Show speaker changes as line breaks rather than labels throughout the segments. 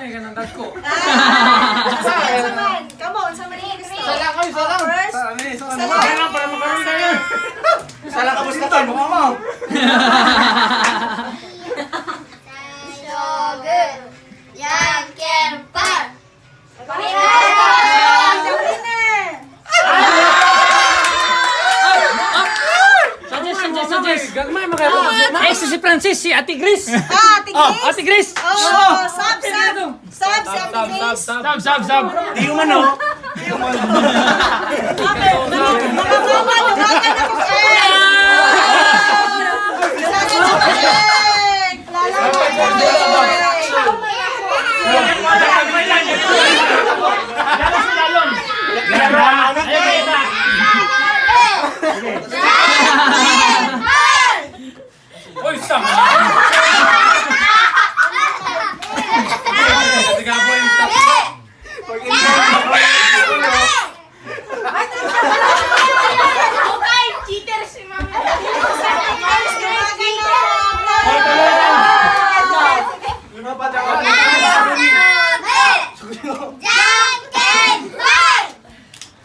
Ay, ganang dagko.
Saman. Come on, saman ni Cristo.
Salang kami, salang.
First.
Salang para makaroon tayo.
Salang ka basta tayo, mukha mo.
Suggest. Gagmay makaroon. Ay, si Francis, si Ate Gris.
Ate Grace.
Ate Gris.
Oh, sab, si Ate Grace.
Sab.
Di yung ano.
Okay, mga mama, lumagan ako sa egg. Lumagan ako sa egg. Lalaki
Oy, sama. Tiga po yung stop.
Okay, cheater si mama.
Lumapat ako.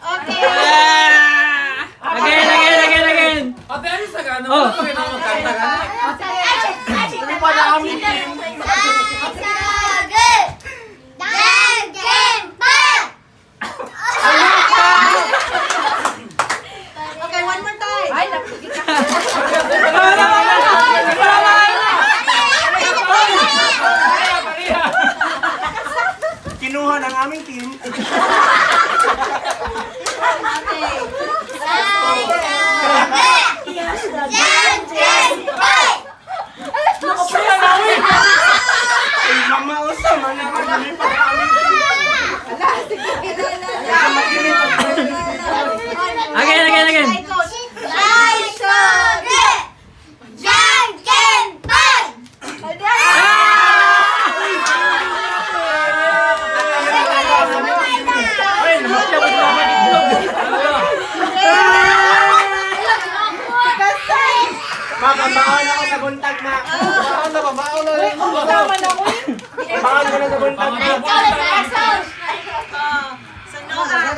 Okay.
Again. Ate, ano sa gano'n? Oh. Magkanta ka na.
Lumapat na kami team.
Okay, one more time. Ay, napigil ka.
Kinuha ng aming team. Ay, mama, usama na kami pa aming team.
Again. Ay, lumakya ba sa mga itlog?
Baon ako sa buntag na. Baon na. Baon ko na sa buntag na.
Sa Noah.